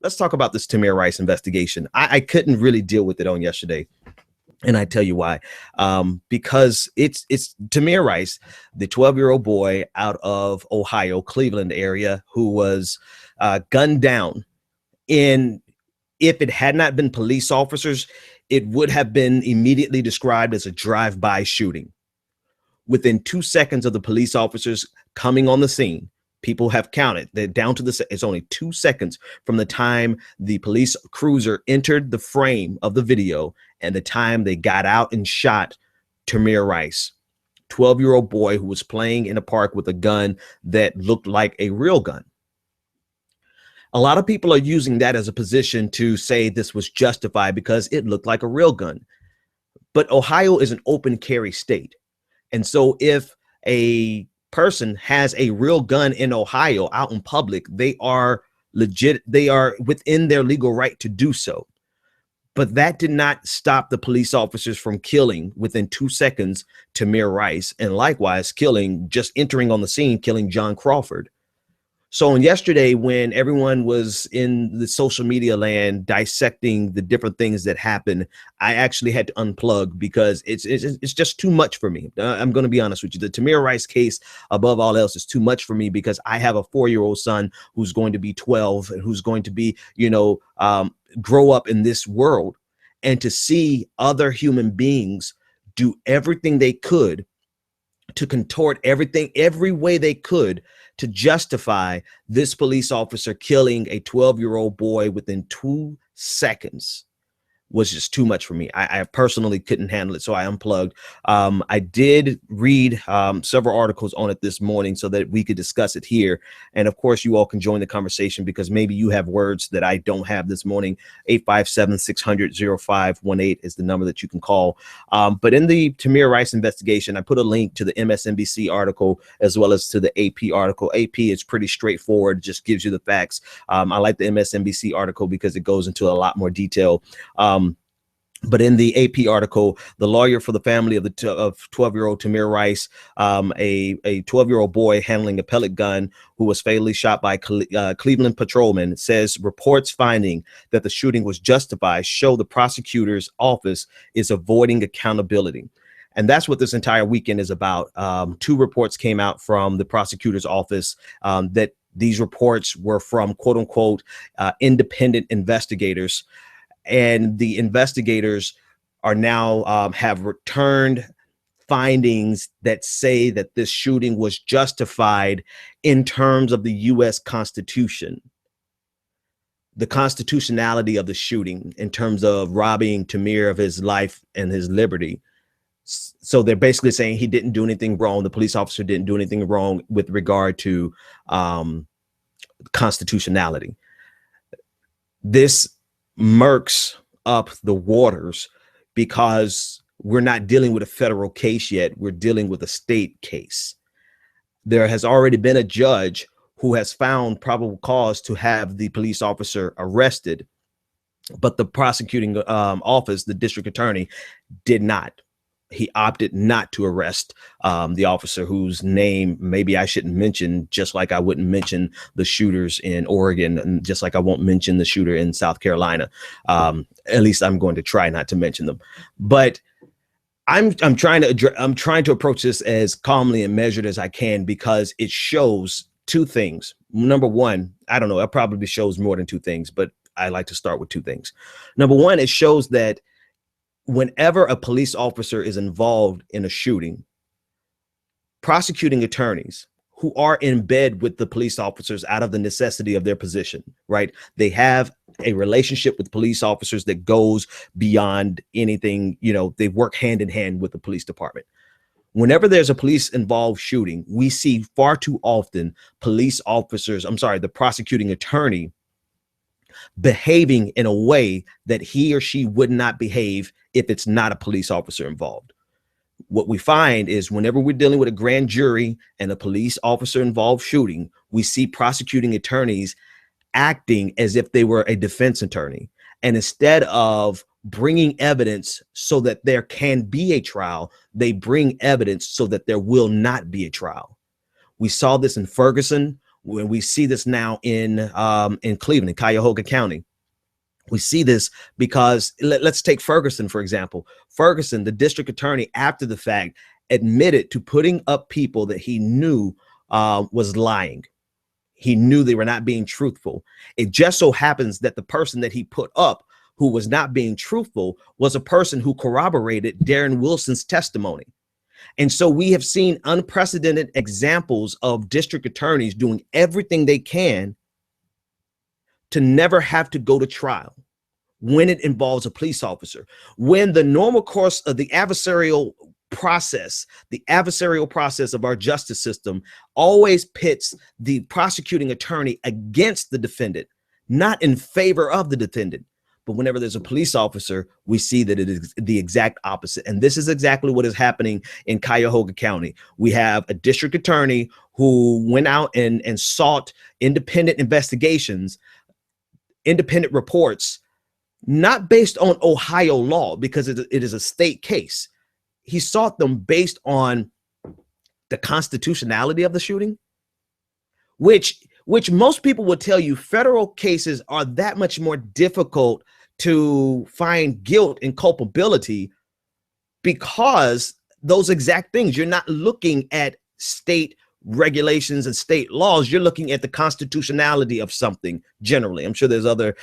let's talk about this Tamir Rice investigation. I couldn't really deal with it on yesterday. And I tell you why. Because it's Tamir Rice, the 12-year-old boy out of Ohio, Cleveland area, who was gunned down. And if it had not been police officers, it would have been immediately described as a drive-by shooting. Within 2 seconds of the police officers coming on the scene, people have counted that down to it's only 2 seconds from the time the police cruiser entered the frame of the video and the time they got out and shot Tamir Rice, 12-year-old boy who was playing in a park with a gun that looked like a real gun. A lot of people are using that as a position to say this was justified because it looked like a real gun. But Ohio is an open carry state. And so if a person has a real gun in Ohio out in public, they are legit, they are within their legal right to do so. But that did not stop the police officers from killing within 2 seconds Tamir Rice, and likewise killing, just entering on the scene, killing John Crawford. So on yesterday, when everyone was in the social media land dissecting the different things that happened, I actually had to unplug because it's just too much for me. I'm going to be honest with you. The Tamir Rice case, above all else, is too much for me because I have a 4-year-old son who's going to be 12 and who's going to be, grow up in this world. And to see other human beings do everything they could to contort everything, every way they could to justify this police officer killing a 12-year-old boy within 2 seconds was just too much for me. I personally couldn't handle it, so I unplugged. I did read several articles on it this morning so that we could discuss it here. And of course, you all can join the conversation because maybe you have words that I don't have this morning. 857-600-0518 is the number that you can call. But in the Tamir Rice investigation, I put a link to the MSNBC article as well as to the AP article. AP is pretty straightforward, just gives you the facts. I like the MSNBC article because it goes into a lot more detail. But in the AP article, the lawyer for the family of the 12-year-old Tamir Rice, a 12-year-old boy handling a pellet gun who was fatally shot by Cleveland patrolmen, says reports finding that the shooting was justified show the prosecutor's office is avoiding accountability. And that's what this entire weekend is about. 2 reports came out from the prosecutor's office that these reports were from, quote unquote, independent investigators. And the investigators are now have returned findings that say that this shooting was justified in terms of the U.S. Constitution, the constitutionality of the shooting in terms of robbing Tamir of his life and his liberty. So they're basically saying he didn't do anything wrong. The police officer didn't do anything wrong with regard to constitutionality. This murks up the waters because we're not dealing with a federal case yet. We're dealing with a state case. There has already been a judge who has found probable cause to have the police officer arrested, but the prosecuting office, the district attorney, did not. He opted not to arrest the officer whose name maybe I shouldn't mention, just like I wouldn't mention the shooters in Oregon, and just like I won't mention the shooter in South Carolina. At least I'm going to try not to mention them. But I'm trying to approach this as calmly and measured as I can because it shows 2 things. Number one, I don't know, it probably shows more than 2 things, but I like to start with 2 things. Number one, it shows that whenever a police officer is involved in a shooting, prosecuting attorneys who are in bed with the police officers out of the necessity of their position, right? They have a relationship with police officers that goes beyond anything, they work hand in hand with the police department. Whenever there's a police involved shooting, we see far too often the prosecuting attorney behaving in a way that he or she would not behave if it's not a police officer involved. What we find is whenever we're dealing with a grand jury and a police officer involved shooting, we see prosecuting attorneys acting as if they were a defense attorney. And instead of bringing evidence so that there can be a trial, they bring evidence so that there will not be a trial. We saw this in Ferguson When we see this now in Cleveland, in Cuyahoga County. We see this because let's take Ferguson, for example. Ferguson, the district attorney, after the fact, admitted to putting up people that he knew was lying. He knew they were not being truthful. It just so happens that the person that he put up who was not being truthful was a person who corroborated Darren Wilson's testimony. And so we have seen unprecedented examples of district attorneys doing everything they can to never have to go to trial when it involves a police officer. When the normal course of the adversarial process of our justice system always pits the prosecuting attorney against the defendant, not in favor of the defendant. But whenever there's a police officer, we see that it is the exact opposite. And this is exactly what is happening in Cuyahoga County. We have a district attorney who went out and sought independent investigations, independent reports, not based on Ohio law, because it is a state case. He sought them based on the constitutionality of the shooting, which most people would tell you federal cases are that much more difficult to find guilt and culpability, because those exact things, you're not looking at state regulations and state laws, you're looking at the constitutionality of something generally. I'm sure there's other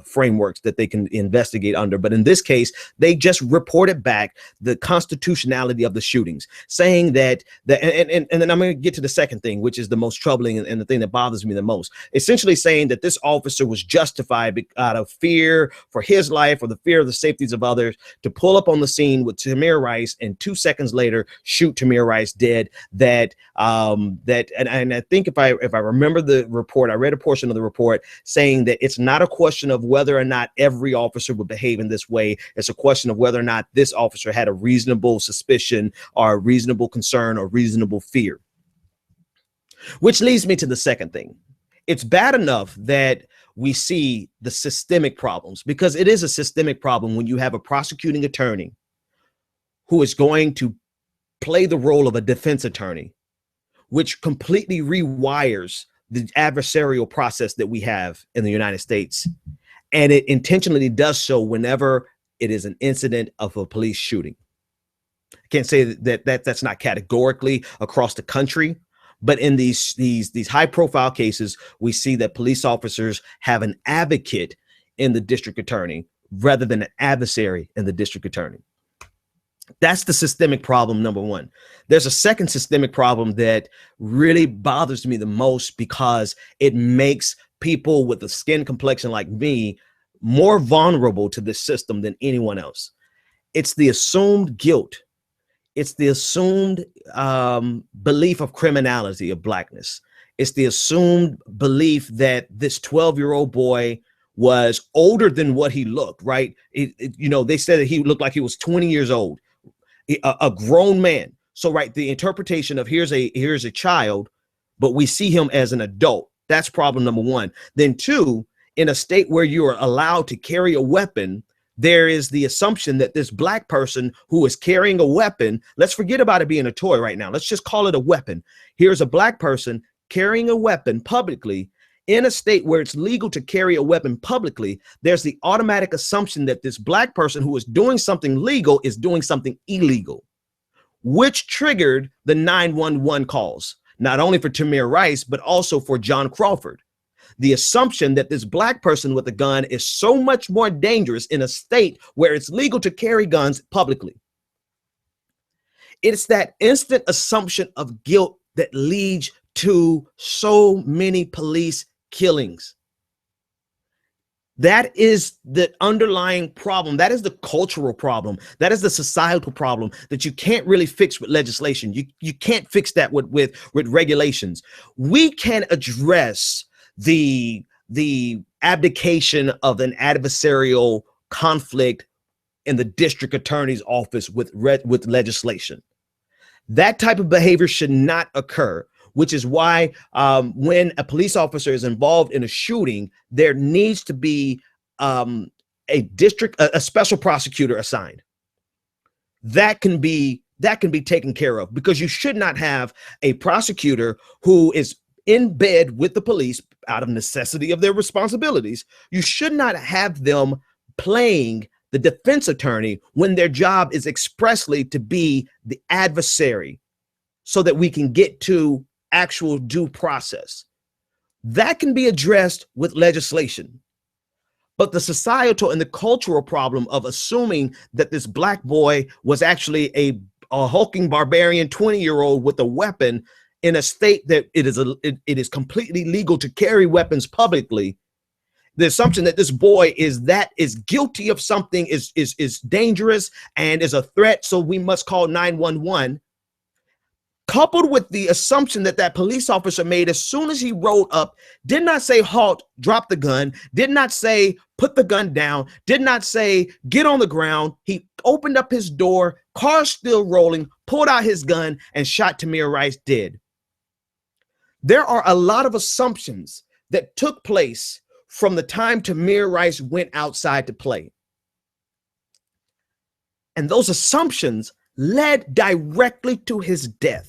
frameworks that they can investigate under, but in this case, they just reported back the constitutionality of the shootings, saying that and then I'm going to get to the second thing, which is the most troubling and the thing that bothers me the most, essentially saying that this officer was justified out of fear for his life or the fear of the safeties of others to pull up on the scene with Tamir Rice and 2 seconds later shoot Tamir Rice dead. And I think if I remember the report, I read a portion of the report saying that it's not a question of whether or not every officer would behave in this way. It's a question of whether or not this officer had a reasonable suspicion or a reasonable concern or reasonable fear. Which leads me to the second thing. It's bad enough that we see the systemic problems, because it is a systemic problem when you have a prosecuting attorney who is going to play the role of a defense attorney, which completely rewires the adversarial process that we have in the United States. And it intentionally does so whenever it is an incident of a police shooting. I can't say that's not categorically across the country, but in these high profile cases, we see that police officers have an advocate in the district attorney rather than an adversary in the district attorney. That's the systemic problem, number one. There's a second systemic problem that really bothers me the most, because it makes people with a skin complexion like me more vulnerable to this system than anyone else. It's the assumed guilt. It's the assumed belief of criminality of Blackness. It's the assumed belief that this 12-year-old boy was older than what he looked, right? They said that he looked like he was 20 years old. A grown man. So, right, the interpretation of here's a child, but we see him as an adult. That's problem number one. Then two, in a state where you are allowed to carry a weapon, there is the assumption that this Black person who is carrying a weapon, let's forget about it being a toy right now. Let's just call it a weapon. Here's a Black person carrying a weapon publicly. In a state where it's legal to carry a weapon publicly, there's the automatic assumption that this Black person who is doing something legal is doing something illegal, which triggered the 911 calls, not only for Tamir Rice, but also for John Crawford. The assumption that this Black person with a gun is so much more dangerous in a state where it's legal to carry guns publicly. It's that instant assumption of guilt that leads to so many police killings. That is the underlying problem. That is the cultural problem. That is the societal problem that you can't really fix with legislation. You can't fix that with regulations. We can address the abdication of an adversarial conflict in the district attorney's office with legislation. That type of behavior should not occur, which is why when a police officer is involved in a shooting, there needs to be a special prosecutor assigned. That can be taken care of, because you should not have a prosecutor who is in bed with the police out of necessity of their responsibilities, you should not have them playing the defense attorney when their job is expressly to be the adversary so that we can get to actual due process. That can be addressed with legislation. But the societal and the cultural problem of assuming that this black boy was actually a hulking barbarian 20-year-old with a weapon in a state that it is completely legal to carry weapons publicly, the assumption that this boy is guilty of something is dangerous and is a threat, so we must call 911, coupled with the assumption that that police officer made as soon as he rolled up, did not say halt, drop the gun, did not say put the gun down, did not say get on the ground. He opened up his door, car still rolling, pulled out his gun and shot Tamir Rice dead. There are a lot of assumptions that took place from the time Tamir Rice went outside to play. And those assumptions led directly to his death.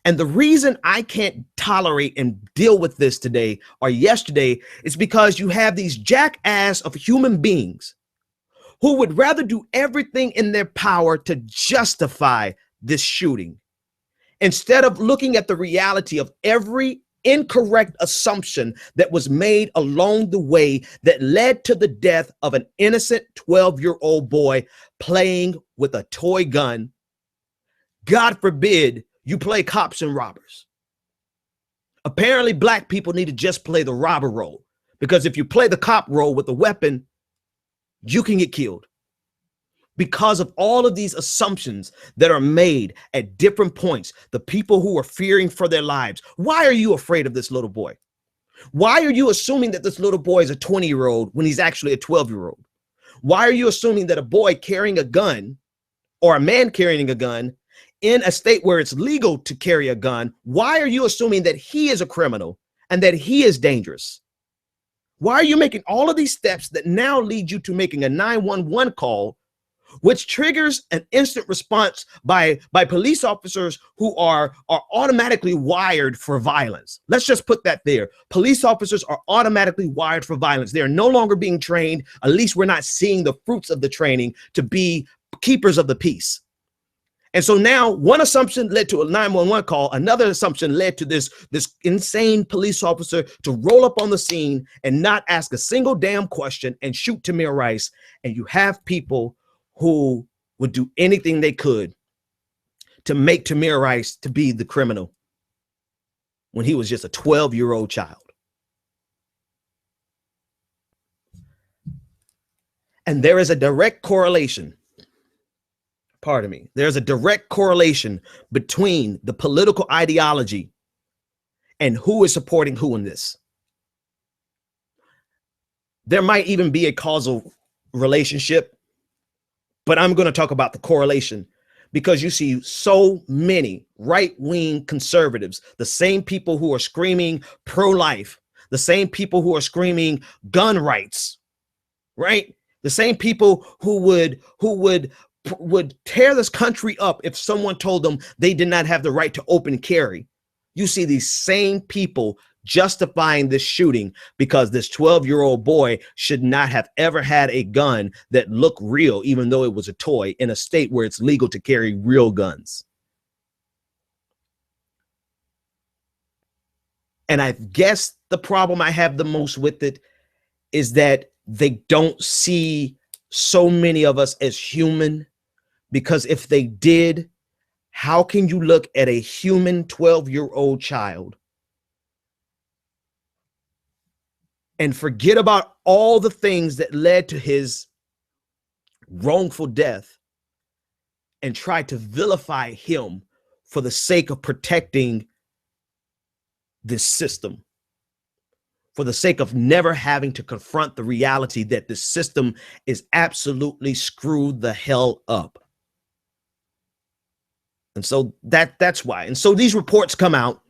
And the reason I can't tolerate and deal with this today or yesterday is because you have these jackass of human beings who would rather do everything in their power to justify this shooting instead of looking at the reality of every incorrect assumption that was made along the way that led to the death of an innocent 12-year-old boy playing with a toy gun. God forbid you play cops and robbers. Apparently, black people need to just play the robber role, because if you play the cop role with a weapon, you can get killed. Because of all of these assumptions that are made at different points, the people who are fearing for their lives. Why are you afraid of this little boy? Why are you assuming that this little boy is a 20-year-old when he's actually a 12-year-old? Why are you assuming that a boy carrying a gun or a man carrying a gun in a state where it's legal to carry a gun, why are you assuming that he is a criminal and that he is dangerous? Why are you making all of these steps that now lead you to making a 911 call, which triggers an instant response by police officers who are automatically wired for violence? Let's just put that there. Police officers are automatically wired for violence. They are no longer being trained, at least we're not seeing the fruits of the training, to be keepers of the peace. And so now one assumption led to a 911 call. Another assumption led to this insane police officer to roll up on the scene and not ask a single damn question and shoot Tamir Rice. And you have people who would do anything they could to make Tamir Rice to be the criminal when he was just a 12-year-old child. And there is a direct correlation. Pardon me. There's a direct correlation between the political ideology and who is supporting who in this. There might even be a causal relationship, but I'm going to talk about the correlation because you see so many right-wing conservatives, the same people who are screaming pro-life, the same people who are screaming gun rights, right? The same people who would tear this country up if someone told them they did not have the right to open carry. You see these same people justifying this shooting because this 12-year-old boy should not have ever had a gun that looked real, even though it was a toy, in a state where it's legal to carry real guns. And I guess the problem I have the most with it is that they don't see so many of us as human. Because if they did, how can you look at a human 12-year-old child and forget about all the things that led to his wrongful death and try to vilify him for the sake of protecting this system, for the sake of never having to confront the reality that the system is absolutely screwed the hell up? And so that's why. And so these reports come out.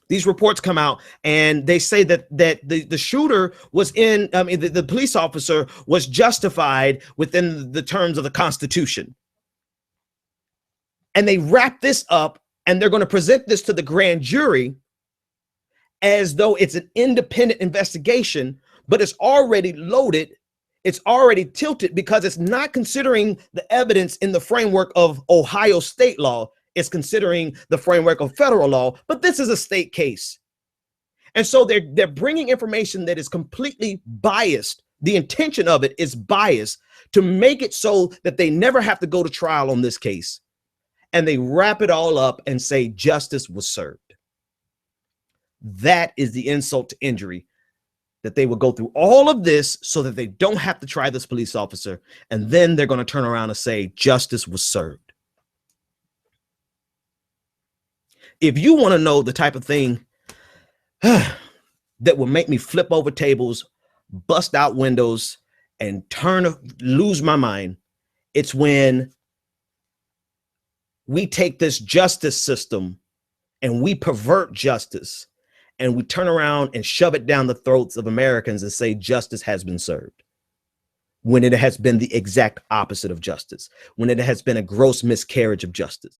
And they say that the shooter was the police officer was justified within the terms of the Constitution. And they wrap this up and they're going to present this to the grand jury as though it's an independent investigation, but it's already loaded. It's already tilted because it's not considering the evidence in the framework of Ohio state law. It's considering the framework of federal law, but this is a state case. And so they're bringing information that is completely biased. The intention of it is biased to make it so that they never have to go to trial on this case. And they wrap it all up and say justice was served. That is the insult to injury, that they will go through all of this so that they don't have to try this police officer. And then they're going to turn around and say justice was served. If you want to know the type of thing that will make me flip over tables, bust out windows, and lose my mind, it's when we take this justice system and we pervert justice and we turn around and shove it down the throats of Americans and say justice has been served, when it has been the exact opposite of justice, when it has been a gross miscarriage of justice.